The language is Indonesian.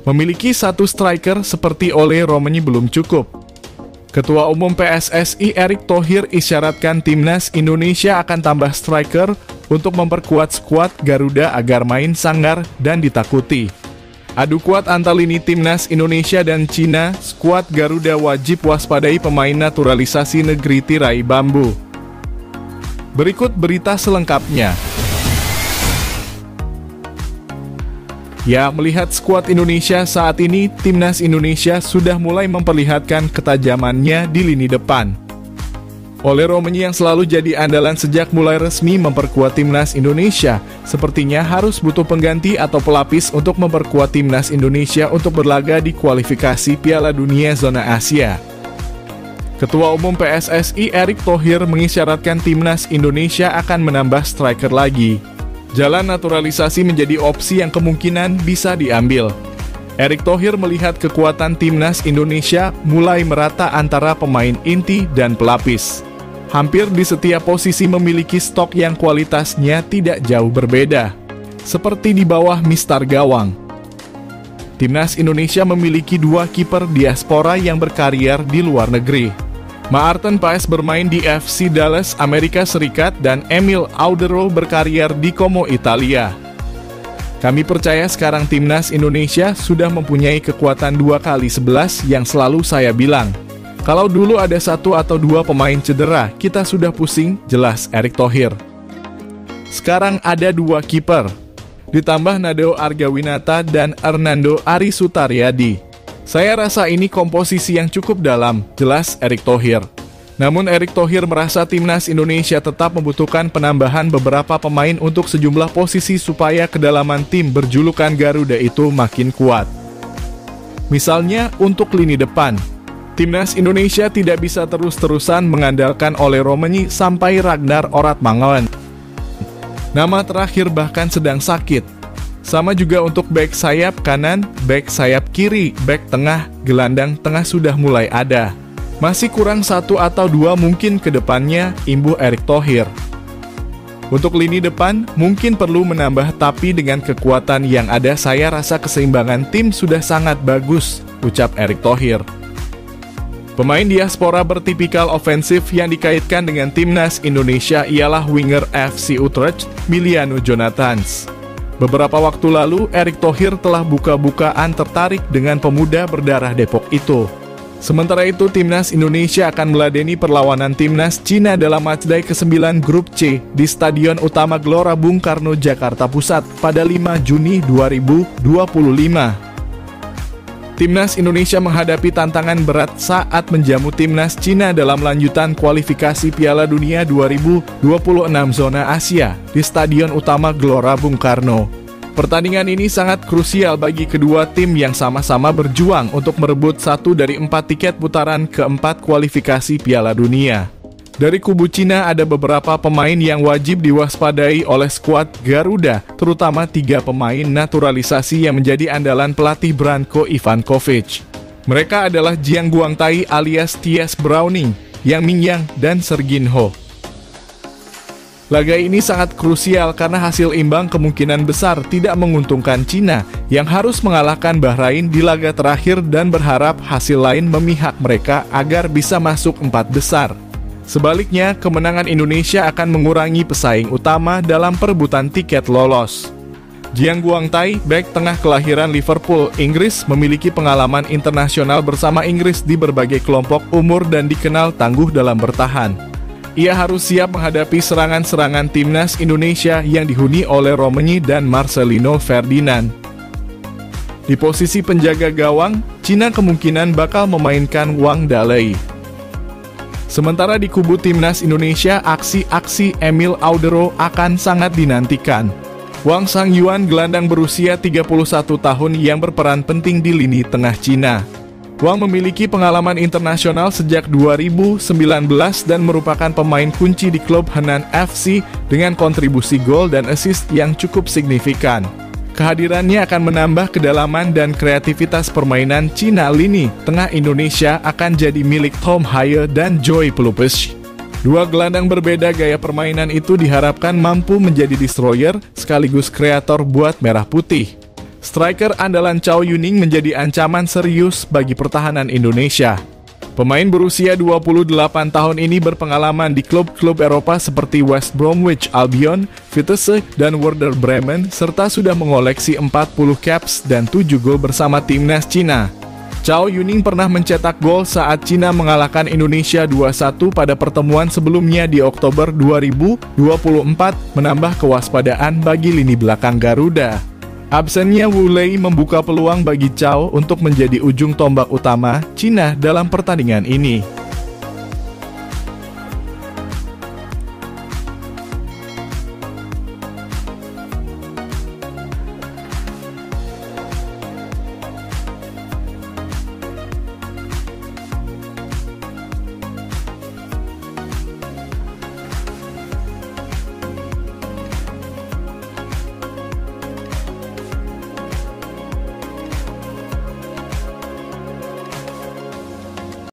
Memiliki satu striker seperti Ole Romeni belum cukup. Ketua Umum PSSI Erick Thohir isyaratkan timnas Indonesia akan tambah striker untuk memperkuat skuad Garuda agar main sangar dan ditakuti. Adu kuat antar lini timnas Indonesia dan Cina, skuad Garuda wajib waspadai pemain naturalisasi negeri tirai bambu. Berikut berita selengkapnya. Ya, melihat skuad Indonesia saat ini, timnas Indonesia sudah mulai memperlihatkan ketajamannya di lini depan. Ole Romeni yang selalu jadi andalan sejak mulai resmi memperkuat timnas Indonesia, sepertinya harus butuh pengganti atau pelapis untuk memperkuat timnas Indonesia untuk berlaga di kualifikasi Piala Dunia Zona Asia. Ketua Umum PSSI Erick Thohir mengisyaratkan timnas Indonesia akan menambah striker lagi. Jalan naturalisasi menjadi opsi yang kemungkinan bisa diambil. Erick Thohir melihat kekuatan timnas Indonesia mulai merata antara pemain inti dan pelapis. Hampir di setiap posisi memiliki stok yang kualitasnya tidak jauh berbeda, seperti di bawah mistar gawang. Timnas Indonesia memiliki 2 kiper diaspora yang berkarier di luar negeri. Maarten Paes bermain di FC Dallas, Amerika Serikat, dan Emil Audero berkarier di Como, Italia. Kami percaya sekarang timnas Indonesia sudah mempunyai kekuatan 2x11 yang selalu saya bilang. Kalau dulu ada 1 atau 2 pemain cedera, kita sudah pusing, jelas Erick Thohir. Sekarang ada 2 kiper, ditambah Nadeo Argawinata dan Hernando Ari Sutaryadi. Saya rasa ini komposisi yang cukup dalam, jelas Erick Thohir. Namun Erick Thohir merasa timnas Indonesia tetap membutuhkan penambahan beberapa pemain untuk sejumlah posisi supaya kedalaman tim berjulukan Garuda itu makin kuat. Misalnya untuk lini depan, timnas Indonesia tidak bisa terus-terusan mengandalkan Ole Romeni sampai Ragnar Oratmangoen. Nama terakhir bahkan sedang sakit. Sama juga untuk bek sayap kanan, bek sayap kiri, bek tengah, gelandang tengah sudah mulai ada. Masih kurang 1 atau 2 mungkin ke depannya, imbuh Erick Thohir. Untuk lini depan, mungkin perlu menambah tapi dengan kekuatan yang ada saya rasa keseimbangan tim sudah sangat bagus, ucap Erick Thohir. Pemain diaspora bertipikal ofensif yang dikaitkan dengan timnas Indonesia ialah winger FC Utrecht, Miliano Jonathans. Beberapa waktu lalu, Erick Thohir telah buka-bukaan tertarik dengan pemuda berdarah Depok itu. Sementara itu, timnas Indonesia akan meladeni perlawanan timnas Cina dalam matchday ke-9 Grup C di Stadion Utama Gelora Bung Karno, Jakarta Pusat pada 5 Juni 2025. Timnas Indonesia menghadapi tantangan berat saat menjamu timnas Cina dalam lanjutan kualifikasi Piala Dunia 2026 Zona Asia di Stadion Utama Gelora Bung Karno. Pertandingan ini sangat krusial bagi kedua tim yang sama-sama berjuang untuk merebut 1 dari 4 tiket putaran keempat kualifikasi Piala Dunia. Dari kubu Cina ada beberapa pemain yang wajib diwaspadai oleh skuad Garuda, terutama 3 pemain naturalisasi yang menjadi andalan pelatih Branko Ivankovic. Mereka adalah Jiang Guangtai alias T.S. Browning, Yang Mingyang, dan Serginho. Laga ini sangat krusial karena hasil imbang kemungkinan besar tidak menguntungkan Cina yang harus mengalahkan Bahrain di laga terakhir dan berharap hasil lain memihak mereka agar bisa masuk 4 besar. Sebaliknya, kemenangan Indonesia akan mengurangi pesaing utama dalam perebutan tiket lolos. Jiang Guangtai, bek tengah kelahiran Liverpool, Inggris, memiliki pengalaman internasional bersama Inggris di berbagai kelompok umur dan dikenal tangguh dalam bertahan. Ia harus siap menghadapi serangan-serangan timnas Indonesia yang dihuni oleh Romeni dan Marcelino Ferdinand. Di posisi penjaga gawang, Cina kemungkinan bakal memainkan Wang Dalei. Sementara di kubu timnas Indonesia, aksi-aksi Emil Audero akan sangat dinantikan. Wang Sangyuan, gelandang berusia 31 tahun yang berperan penting di lini tengah Cina. Wang memiliki pengalaman internasional sejak 2019 dan merupakan pemain kunci di klub Henan FC dengan kontribusi gol dan assist yang cukup signifikan. Kehadirannya akan menambah kedalaman dan kreativitas permainan Cina. Lini tengah Indonesia akan jadi milik Tom Haye dan Joy Pelupes. 2 gelandang berbeda gaya permainan itu diharapkan mampu menjadi destroyer sekaligus kreator buat Merah Putih. striker andalan Chao Yuning menjadi ancaman serius bagi pertahanan Indonesia. Pemain berusia 28 tahun ini berpengalaman di klub-klub Eropa seperti West Bromwich Albion, Vitesse, dan Werder Bremen, serta sudah mengoleksi 40 caps dan 7 gol bersama timnas Cina. Chao Yuning pernah mencetak gol saat Cina mengalahkan Indonesia 2-1 pada pertemuan sebelumnya di Oktober 2024, menambah kewaspadaan bagi lini belakang Garuda. Absennya Wu Lei membuka peluang bagi Chao untuk menjadi ujung tombak utama Cina dalam pertandingan ini.